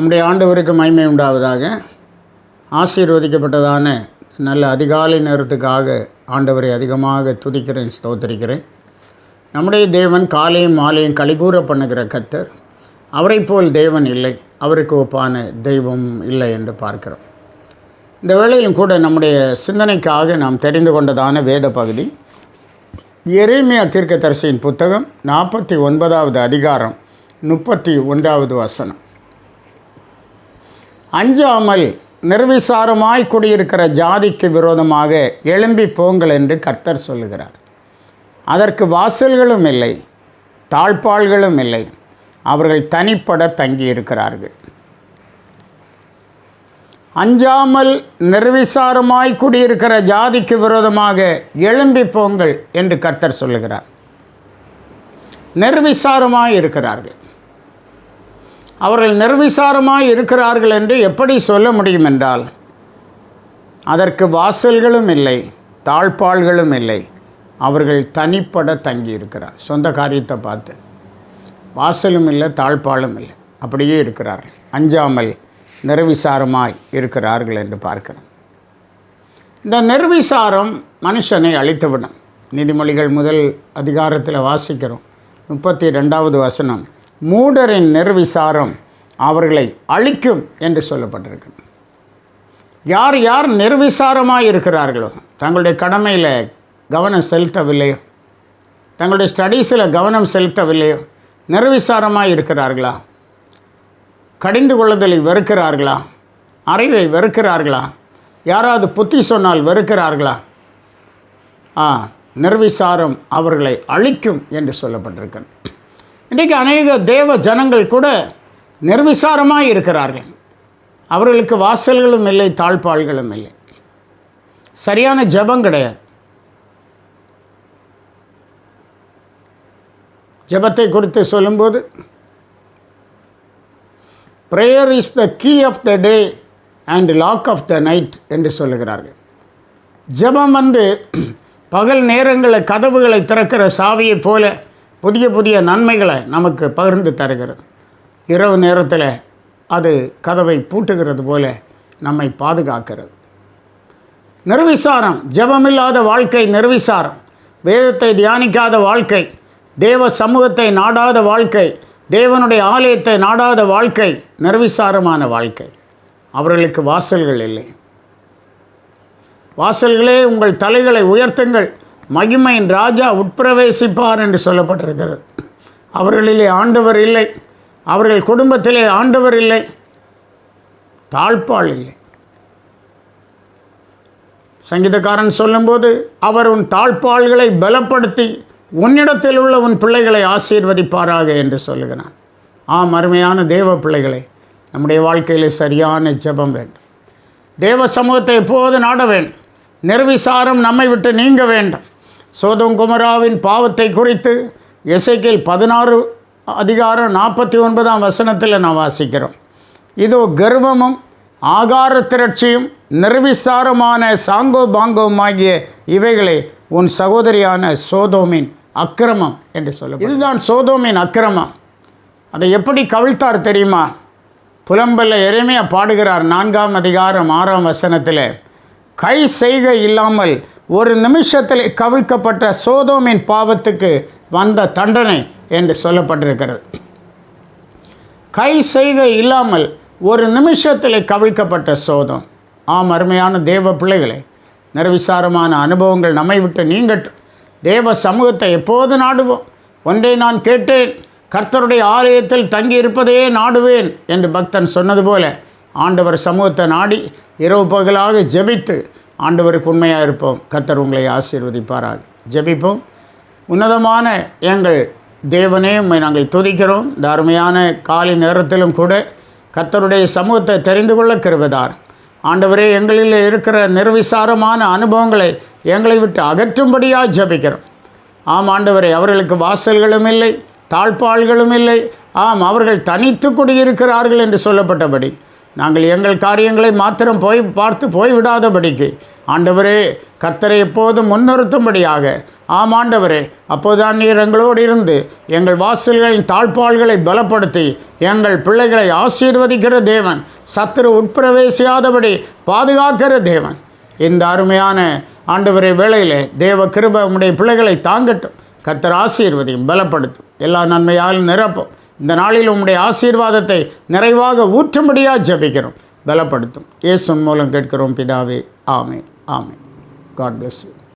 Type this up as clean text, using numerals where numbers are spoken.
நம்முடைய ஆண்டவருக்கு மகிமை உண்டாவதாக. ஆசீர்வதிக்கப்பட்டதான நல்ல அதிகாலை நேரத்துக்காக ஆண்டவரை அதிகமாக துதிக்கிறேன், ஸ்தோத்திரிக்கிறேன். நம்முடைய தேவன் காலையும் மாலையும் களிகூற பண்ணுகிற கர்த்தர். அவரை போல் தேவன் இல்லை, அவருக்கு ஒப்பான தெய்வம் இல்லை என்று பார்க்கிறோம். இந்த வேளையிலும் கூட நம்முடைய சிந்தனைக்காக நாம் தெரிந்து கொண்டதான வேத பகுதி எரேமியா தீர்க்கதரிசியின் புத்தகம் 49வது அதிகாரம் 31வது வசனம். அஞ்சாமல் நிர்விசாரமாய் குடியிருக்கிற ஜாதிக்கு விரோதமாக எழும்பி போங்கள் என்று கர்த்தர் சொல்லுகிறார். அதற்கு வாசல்களும் இல்லை, தாழ்பாள்களும் இல்லை, அவர்கள் தனிப்பட தங்கியிருக்கிறார்கள். அஞ்சாமல் நிர்விசாரமாய் குடியிருக்கிற ஜாதிக்கு விரோதமாக எழும்பி போங்கள் என்று கர்த்தர் சொல்லுகிறார். நிர்விசாரமாய் இருக்கிறார்கள். அவர்கள் நிர்விசாரமாய் இருக்கிறார்கள் என்று எப்படி சொல்ல முடியும் என்றால், அதற்கு வாசல்களும் இல்லை, தாழ்பாள்களும் இல்லை, அவர்கள் தனிப்பட தங்கியிருக்கிறார். சொந்த காரியத்தை பார்த்து வாசலும் இல்லை, தாழ்பாலும் இல்லை, அப்படியே இருக்கிறார்கள். அஞ்சாமல் நிர்விசாரமாய் இருக்கிறார்கள் என்று பார்க்கிறோம். இந்த நிர்விசாரம் மனுஷனை அழித்துவிடும். நீதிமொழிகள் முதல் அதிகாரத்தில் வாசிக்கிறோம், 32வது வசனம். மூடரின் நிர்விசாரம் அவர்களை அழிக்கும் என்று சொல்லப்பட்டிருக்கு. யார் யார் நிர்விசாரமாக இருக்கிறார்களோ, தங்களுடைய கடமையில் கவனம் செலுத்தவில்லையோ, தங்களுடைய ஸ்டடீஸில் கவனம் செலுத்தவில்லையோ, நிர்விசாரமாக இருக்கிறார்களா, கடிந்து கொள்ளுதலை வெறுக்கிறார்களா, அறிவை வெறுக்கிறார்களா, யாராவது புத்தி சொன்னால் வெறுக்கிறார்களா, நிர்விசாரம் அவர்களை அழிக்கும் என்று சொல்லப்பட்டிருக்கிறது. இன்றைக்கு அநேக தேவ ஜனங்கள் கூட நிர்விசாரமாக இருக்கிறார்கள். அவர்களுக்கு வாசல்களும் இல்லை, தாழ்பாள்களும் இல்லை, சரியான ஜெபம் கிடையாது. ஜெபத்தை குறித்து சொல்லும்போது, prayer is the key of the day and lock of the night என்று சொல்லுகிறார்கள். ஜெபம் பகல் நேரங்களில் கதவுகளை திறக்கிற சாவியை போல புதிய புதிய நன்மைகளை நமக்கு பகிர்ந்து தருகிறது. இரவு நேரத்தில் அது கதவை பூட்டுகிறது போல நம்மை பாதுகாக்கிறது. நிர்விசாரம், ஜெபமில்லாத வாழ்க்கை நிர்விசாரம். வேதத்தை தியானிக்காத வாழ்க்கை, தேவ சமூகத்தை நாடாத வாழ்க்கை, தேவனுடைய ஆலயத்தை நாடாத வாழ்க்கை நிர்விசாரமான வாழ்க்கை. அவர்களுக்கு வாசல்கள் இல்லை. வாசல்களே, உங்கள் தலைகளை உயர்த்துங்கள், மகிமையின் ராஜா உட்பிரவேசிப்பார் என்று சொல்லப்பட்டிருக்கிறது. அவர்களிலே ஆண்டவர் இல்லை, அவர்கள் குடும்பத்திலே ஆண்டவர் இல்லை, தாழ்பாள் இல்லை. சங்கீதக்காரன் சொல்லும்போது, அவர் உன் தாழ்பாள்களை பலப்படுத்தி உன்னிடத்தில் உள்ள உன் பிள்ளைகளை ஆசீர்வதிப்பாராக என்று சொல்லுகிறான். அருமையான தேவ பிள்ளைகளை, நம்முடைய வாழ்க்கையில் சரியான ஜெபம் வேண்டும். தேவ சமூகத்தை எப்போது நாட வேண்டும். நிர்விசாரம் நம்மை விட்டு நீங்க வேண்டும். சோதோம் கொமோராவின் பாவத்தை குறித்து எசேக்கியேல் 16 அதிகாரம் 49ஆம் வசனத்தில் நாம் வாசிக்கிறோம். இதோ கர்வமும் ஆகார திரட்சியும் நிர்விசாரமான சாங்கோ பாங்கோமாகிய இவைகளே உன் சகோதரியான சோதோமின் அக்கிரமம் என்று சொல்ல. இதுதான் சோதோமின் அக்கிரமம். அதை எப்படி கவிழ்த்தார் தெரியுமா? புலம்பல்ல எரேமியா பாடுகிறார், 4ஆம் அதிகாரம் 6ஆம் வசனத்தில், கை செய்கை இல்லாமல் ஒரு நிமிஷத்தில் கவிழ்க்கப்பட்ட சோதோமின் பாவத்துக்கு வந்த தண்டனை என்று சொல்லப்பட்டிருக்கிறது. கை செய்கை இல்லாமல் ஒரு நிமிஷத்தில் கவிழ்க்கப்பட்ட சோதம். அருமையான தேவ பிள்ளைகளை, நிர்விசாரமான அனுபவங்கள் நம்மை விட்டு நீங்கட்டும். தேவ சமூகத்தை எப்போது நாடுவோம். ஒன்றை நான் கேட்டேன், கர்த்தருடைய ஆலயத்தில் தங்கி இருப்பதையே நாடுவேன் என்று பக்தன் சொன்னது போல ஆண்டவர் சமூகத்தை நாடி இரவு பகலாக ஜெபித்து ஆண்டவருக்கு உண்மையாக இருப்போம். கர்த்தர் உங்களை ஆசீர்வதிப்பாராக. ஜெபிப்போம். உன்னதமான எங்கள் தேவனே, உம்மை நாங்கள் துதிக்கிறோம். இந்த அருமையான காலை நேரத்திலும் கூட கர்த்தருடைய சமூகத்தை தெரிந்து கொள்ள கிருபைதார். ஆண்டவரே, எங்களில் இருக்கிற நிர்விசாரமான அனுபவங்களை எங்களை விட்டு அகற்றும்படியாக ஜெபிக்கிறோம். ஆண்டவரே, அவர்களுக்கு வாசல்களும் இல்லை, தாழ்பாள்களும் இல்லை, அவர்கள் தனித்து குடியிருக்கிறார்கள் என்று சொல்லப்பட்டபடி நாங்கள் எங்கள் காரியங்களை மாத்திரம் பார்த்து போய்விடாதபடிக்கு ஆண்டவரே, கர்த்தரை எப்போதும் முன்னிறுத்தும்படியாக, ஆம் ஆண்டவரே, அப்போதான் நீர் எங்களோடு இருந்து எங்கள் வாசல்களின் தாழ்பாள்களை பலப்படுத்தி எங்கள் பிள்ளைகளை ஆசீர்வதிக்கிற தேவன், சத்துரு உட்பிரவேசியாதபடி பாதுகாக்கிற தேவன். இந்த அருமையான ஆண்டவரே வேளையிலே தேவ கிருபை உம்முடைய பிள்ளைகளை தாங்கட்டும். கர்த்தர் ஆசீர்வதியும், பலப்படுத்தும், எல்லா நன்மையாலும் நிரப்பும். இந்த நாளில் உம்முடைய ஆசீர்வாதத்தை நிறைவாக ஊற்றும்படியாக ஜெபிக்கிறோம். பலப்படுத்தும். இயேசுவின் மூலம் கேட்கிறோம் பிதாவே. ஆமென். ஆமென். God bless you.